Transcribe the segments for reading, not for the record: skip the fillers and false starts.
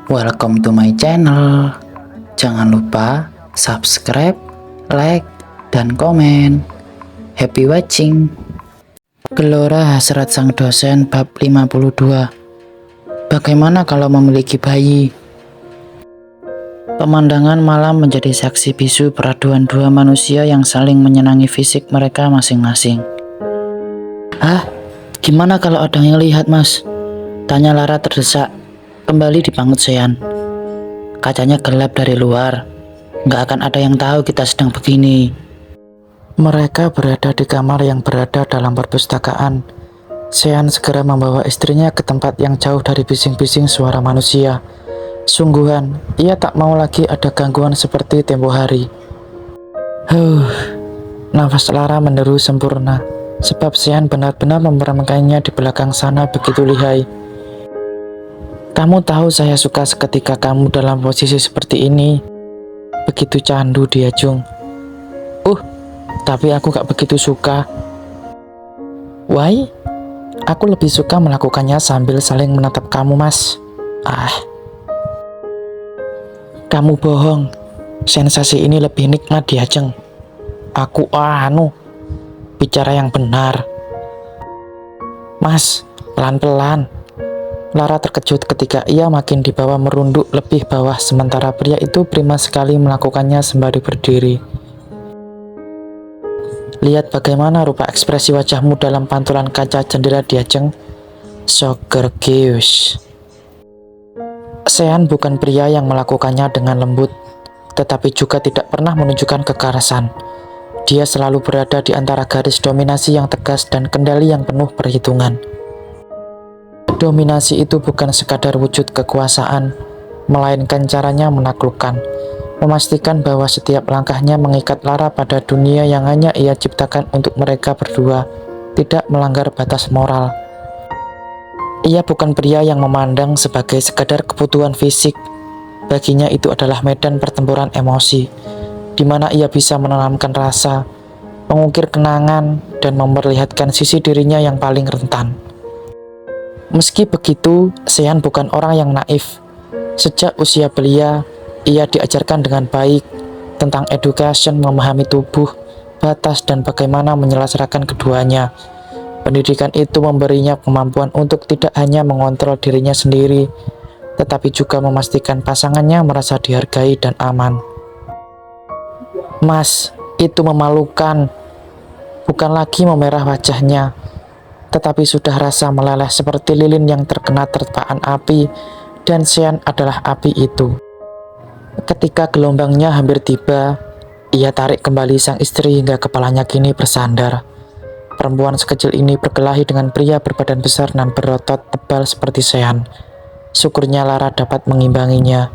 Welcome to my channel. Jangan lupa subscribe, like, dan komen. Happy watching. Gelora Hasrat Sang Dosen bab 52. Bagaimana kalau memiliki bayi? Pemandangan malam menjadi saksi bisu peraduan dua manusia yang saling menyenangi fisik mereka masing-masing. "Ah, gimana kalau ada yang lihat, Mas?" tanya Lara terdesak. Kembali dipangut Sean. "Kacanya gelap dari luar. Nggak akan ada yang tahu kita sedang begini." Mereka berada di kamar yang berada dalam perpustakaan. Sean segera membawa istrinya ke tempat yang jauh dari bising-bising suara manusia. Sungguhan, ia tak mau lagi ada gangguan seperti tempo hari. Nafas Lara menderu sempurna, sebab Sean benar-benar memerangkainya di belakang sana begitu lihai. "Kamu tahu saya suka seketika kamu dalam posisi seperti ini." Begitu candu dia, Jung. Tapi aku gak begitu suka." "Why? Aku lebih suka melakukannya sambil saling menatap kamu, Mas." "Kamu bohong. Sensasi ini lebih nikmat dia, Jeng." Aku bicara yang benar." "Mas, pelan-pelan." Lara terkejut ketika ia makin dibawa merunduk lebih bawah sementara pria itu prima sekali melakukannya sembari berdiri. "Lihat bagaimana rupa ekspresi wajahmu dalam pantulan kaca jendela dia, Jeng. So gorgeous." Sean bukan pria yang melakukannya dengan lembut, tetapi juga tidak pernah menunjukkan kekerasan. Dia selalu berada di antara garis dominasi yang tegas dan kendali yang penuh perhitungan. Dominasi itu bukan sekadar wujud kekuasaan, melainkan caranya menaklukkan, memastikan bahwa setiap langkahnya mengikat Lara pada dunia yang hanya ia ciptakan untuk mereka berdua, tidak melanggar batas moral. Ia bukan pria yang memandang sebagai sekadar kebutuhan fisik. Baginya itu adalah medan pertempuran emosi, di mana ia bisa menanamkan rasa, mengukir kenangan, dan memperlihatkan sisi dirinya yang paling rentan. Meski begitu, Sean bukan orang yang naif. Sejak usia belia, ia diajarkan dengan baik tentang education, memahami tubuh, batas, dan bagaimana menyelaraskan keduanya. Pendidikan itu memberinya kemampuan untuk tidak hanya mengontrol dirinya sendiri, tetapi juga memastikan pasangannya merasa dihargai dan aman. "Mas, itu memalukan." Bukan lagi memerah wajahnya, tetapi sudah rasa meleleh seperti lilin yang terkena terpaan api, dan Sean adalah api itu. Ketika gelombangnya hampir tiba, ia tarik kembali sang istri hingga kepalanya kini bersandar. Perempuan sekecil ini berkelahi dengan pria berbadan besar dan berotot tebal seperti Sean. Syukurnya Lara dapat mengimbanginya.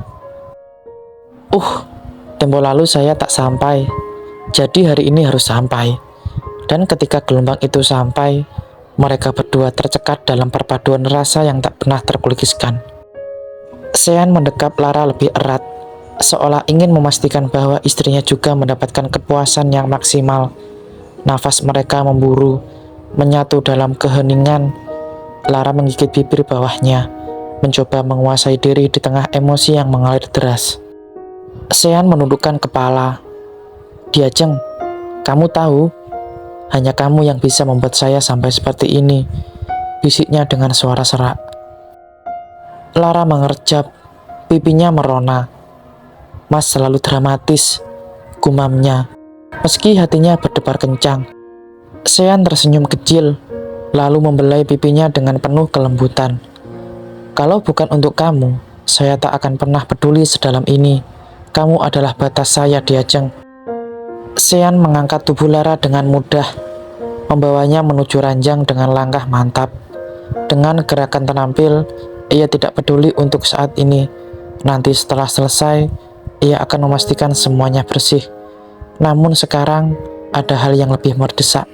Tempo lalu saya tak sampai, jadi hari ini harus sampai." Dan ketika gelombang itu sampai, mereka berdua tercekat dalam perpaduan rasa yang tak pernah terkulukiskan. Sean mendekap Lara lebih erat, seolah ingin memastikan bahwa istrinya juga mendapatkan kepuasan yang maksimal. Nafas mereka memburu, menyatu dalam keheningan. Lara menggigit bibir bawahnya, mencoba menguasai diri di tengah emosi yang mengalir deras. Sean menundukkan kepala. "Dia, Jeng, kamu tahu, hanya kamu yang bisa membuat saya sampai seperti ini," bisiknya dengan suara serak. Lara mengerjap, pipinya merona. "Mas selalu dramatis," gumamnya, meski hatinya berdebar kencang. Sean tersenyum kecil, lalu membelai pipinya dengan penuh kelembutan. "Kalau bukan untuk kamu, saya tak akan pernah peduli sedalam ini. Kamu adalah batas saya, Diajeng." Sean mengangkat tubuh Lara dengan mudah, membawanya menuju ranjang dengan langkah mantap. Dengan gerakan terampil, ia tidak peduli untuk saat ini. Nanti setelah selesai, ia akan memastikan semuanya bersih. Namun sekarang, ada hal yang lebih mendesak,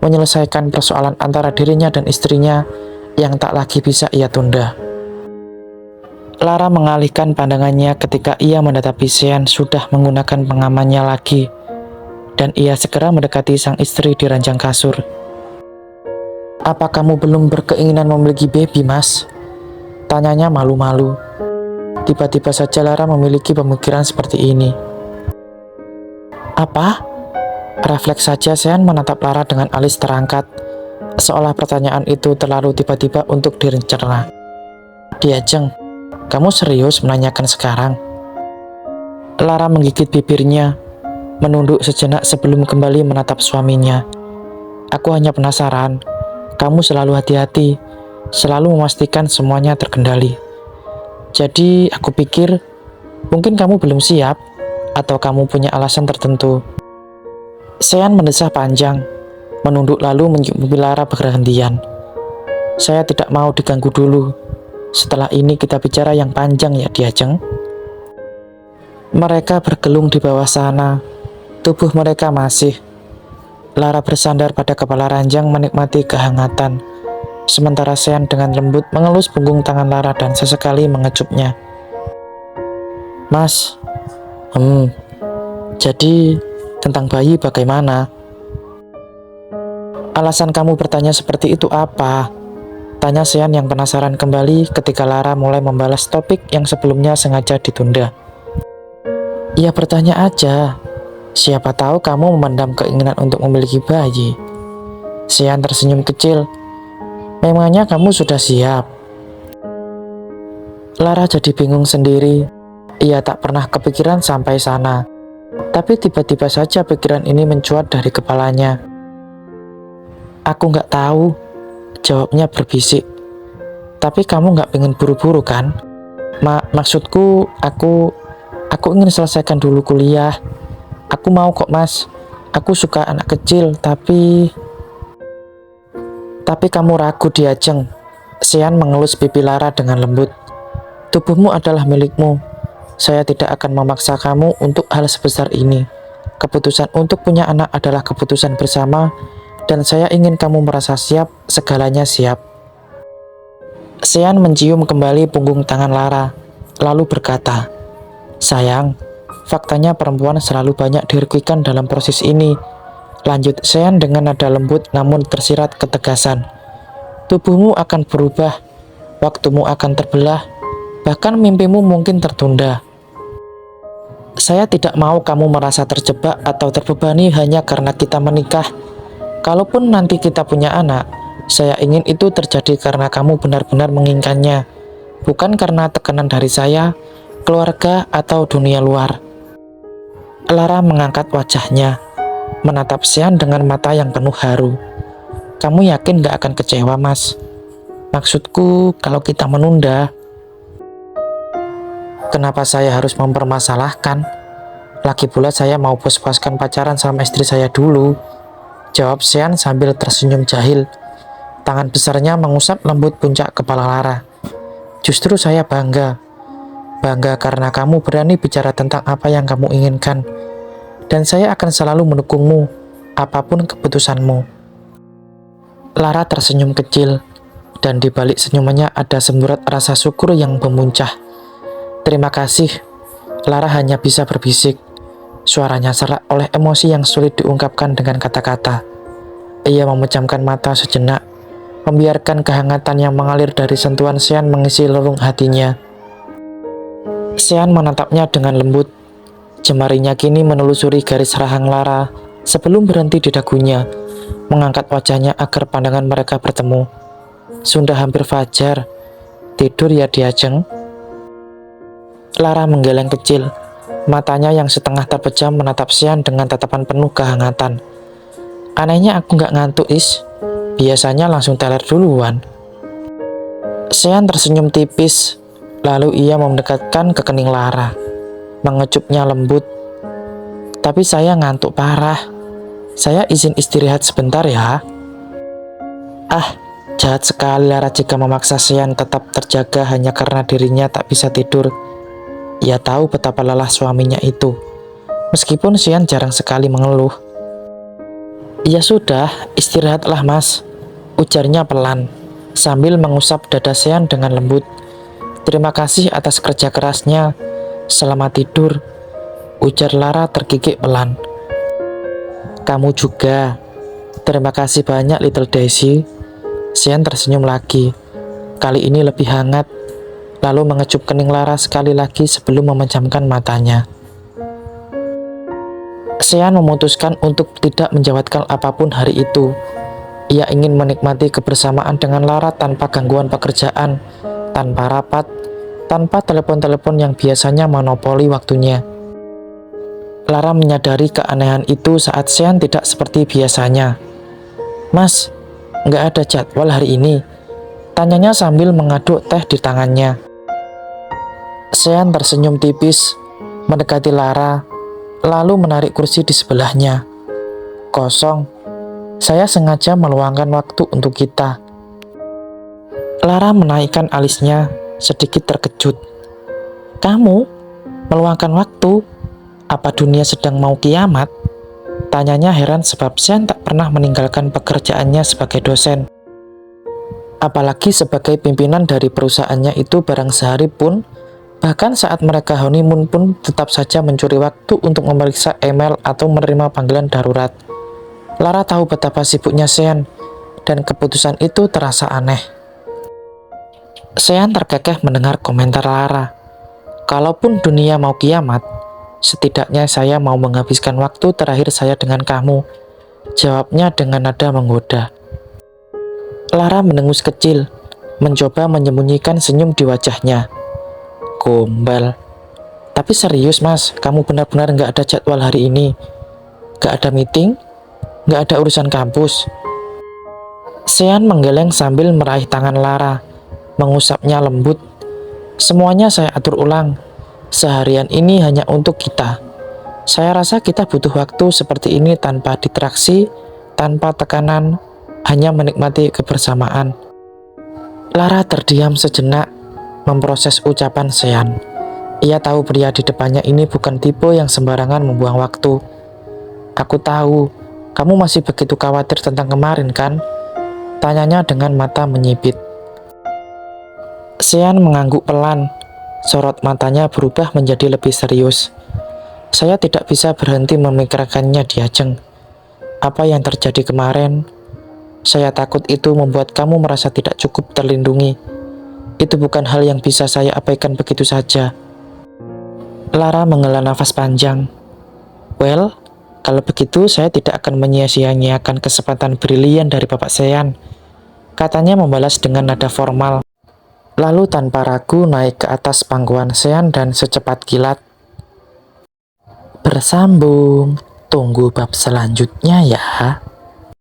menyelesaikan persoalan antara dirinya dan istrinya yang tak lagi bisa ia tunda. Lara mengalihkan pandangannya ketika ia mendapati Sean sudah menggunakan pengamannya lagi, dan ia segera mendekati sang istri di ranjang kasur. "Apa kamu belum berkeinginan memiliki baby, Mas?" tanyanya malu-malu. Tiba-tiba saja Lara memiliki pemikiran seperti ini. Apa? Refleks saja Sean menatap Lara dengan alis terangkat, seolah pertanyaan itu terlalu tiba-tiba untuk dicerna. Diajeng, kamu serius menanyakan sekarang? Lara menggigit bibirnya, menunduk sejenak sebelum kembali menatap suaminya. Aku hanya penasaran, kamu selalu hati-hati, selalu memastikan semuanya terkendali. Jadi aku pikir, mungkin kamu belum siap, atau kamu punya alasan tertentu. Sean mendesah panjang, menunduk lalu menciumi Lara bergantian. Saya tidak mau diganggu dulu. Setelah ini kita bicara yang panjang ya Diajeng. Mereka bergelung di bawah sana. Tubuh mereka masih. Lara bersandar pada kepala ranjang menikmati kehangatan. Sementara Sean dengan lembut mengelus punggung tangan Lara dan sesekali mengecupnya. Mas, jadi tentang bayi bagaimana? Alasan kamu bertanya seperti itu apa? Tanya Sean yang penasaran kembali ketika Lara mulai membalas topik yang sebelumnya sengaja ditunda. Ya bertanya aja, siapa tahu kamu memendam keinginan untuk memiliki bayi. Sean tersenyum kecil. Memangnya kamu sudah siap? Lara jadi bingung sendiri. Ia tak pernah kepikiran sampai sana. Tapi tiba-tiba saja pikiran ini mencuat dari kepalanya. Aku nggak tahu, jawabnya berbisik. Tapi kamu nggak pengen buru-buru kan? Maksudku, aku ingin selesaikan dulu kuliah. Aku mau kok mas. Aku suka anak kecil, tapi kamu ragu Diajeng. Sean mengelus pipi Lara dengan lembut. Tubuhmu adalah milikmu. Saya tidak akan memaksa kamu untuk hal sebesar ini. Keputusan untuk punya anak adalah keputusan bersama, dan saya ingin kamu merasa siap, segalanya siap. Sean mencium kembali punggung tangan Lara, lalu berkata, sayang, faktanya perempuan selalu banyak dirugikan dalam proses ini. Lanjut Sean dengan nada lembut namun tersirat ketegasan. Tubuhmu akan berubah, waktumu akan terbelah, bahkan mimpimu mungkin tertunda. Saya tidak mau kamu merasa terjebak atau terbebani hanya karena kita menikah. Kalaupun nanti kita punya anak, saya ingin itu terjadi karena kamu benar-benar menginginkannya, bukan karena tekanan dari saya, keluarga, atau dunia luar. Lara mengangkat wajahnya, menatap Sean dengan mata yang penuh haru. Kamu yakin gak akan kecewa, mas? Maksudku, kalau kita menunda. Kenapa saya harus mempermasalahkan? Lagi pula saya mau puas-puaskan pacaran sama istri saya dulu. Jawab Sean sambil tersenyum jahil. Tangan besarnya mengusap lembut puncak kepala Lara. Justru saya bangga. Bangga karena kamu berani bicara tentang apa yang kamu inginkan. Dan saya akan selalu mendukungmu, apapun keputusanmu. Lara tersenyum kecil, dan di balik senyumannya ada semburat rasa syukur yang memuncah. Terima kasih, Lara hanya bisa berbisik. Suaranya serak oleh emosi yang sulit diungkapkan dengan kata-kata. Ia memejamkan mata sejenak, membiarkan kehangatan yang mengalir dari sentuhan Sean mengisi relung hatinya. Sean menatapnya dengan lembut. Jemarinya kini menelusuri garis rahang Lara sebelum berhenti di dagunya, mengangkat wajahnya agar pandangan mereka bertemu. Sudah hampir fajar. Tidur ya Diajeng? Lara menggeleng kecil. Matanya yang setengah terpejam menatap Sean dengan tatapan penuh kehangatan. Anehnya aku nggak ngantuk, Is. Biasanya langsung teler duluan. Sean tersenyum tipis, lalu ia mendekatkan ke kening Lara, mengecupnya lembut. Tapi saya ngantuk parah. Saya izin istirahat sebentar ya. Ah, jahat sekali Lara jika memaksa Sean tetap terjaga hanya karena dirinya tak bisa tidur. Ia tahu betapa lelah suaminya itu. Meskipun Sean jarang sekali mengeluh. Ya sudah, istirahatlah mas, ujarnya pelan, sambil mengusap dada Sean dengan lembut. Terima kasih atas kerja kerasnya. Selamat tidur, ujar Lara tergigit pelan. Kamu juga. Terima kasih banyak Little Daisy. Sean tersenyum lagi. Kali ini lebih hangat. lalu mengecup kening Lara sekali lagi sebelum memejamkan matanya. Sean memutuskan untuk tidak menjawabkan apapun hari itu. Ia ingin menikmati kebersamaan dengan Lara tanpa gangguan pekerjaan, tanpa rapat, tanpa telepon-telepon yang biasanya monopoli waktunya. Lara menyadari keanehan itu saat Sean tidak seperti biasanya. "Mas, nggak ada jadwal hari ini?" tanyanya sambil mengaduk teh di tangannya. Sean tersenyum tipis, mendekati Lara, lalu menarik kursi di sebelahnya. "Kosong. Saya sengaja meluangkan waktu untuk kita." Lara menaikkan alisnya, sedikit terkejut. "Kamu meluangkan waktu? Apa dunia sedang mau kiamat?" tanyanya heran sebab Sean tak pernah meninggalkan pekerjaannya sebagai dosen. Apalagi sebagai pimpinan dari perusahaannya itu barang sehari pun, bahkan saat mereka honeymoon pun tetap saja mencuri waktu untuk memeriksa email atau menerima panggilan darurat. Lara tahu betapa sibuknya Sean, dan keputusan itu terasa aneh. Sean terkekeh mendengar komentar Lara. "Kalaupun dunia mau kiamat, setidaknya saya mau menghabiskan waktu terakhir saya dengan kamu," jawabnya dengan nada menggoda. Lara mendengus kecil, mencoba menyembunyikan senyum di wajahnya. "Gombal. Tapi serius mas, kamu benar-benar nggak ada jadwal hari ini? Nggak ada meeting? Nggak ada urusan kampus?" Sean menggeleng sambil meraih tangan Lara, mengusapnya lembut. "Semuanya saya atur ulang. Seharian ini hanya untuk kita. Saya rasa kita butuh waktu seperti ini tanpa distraksi, tanpa tekanan, hanya menikmati kebersamaan." Lara terdiam sejenak, memproses ucapan Sean. Ia tahu pria di depannya ini bukan tipe yang sembarangan membuang waktu. "Aku tahu, kamu masih begitu khawatir tentang kemarin kan?" tanyanya dengan mata menyipit. Sean mengangguk pelan, sorot matanya berubah menjadi lebih serius. "Saya tidak bisa berhenti memikirkannya Diajeng. Apa yang terjadi kemarin, saya takut itu membuat kamu merasa tidak cukup terlindungi. Itu bukan hal yang bisa saya abaikan begitu saja." Lara menghela nafas panjang. "Well, kalau begitu saya tidak akan menyia-nyiakan kesempatan brilian dari Bapak Sean," katanya membalas dengan nada formal. Lalu tanpa ragu naik ke atas pangkuan Sean dan secepat kilat. Bersambung, tunggu bab selanjutnya ya.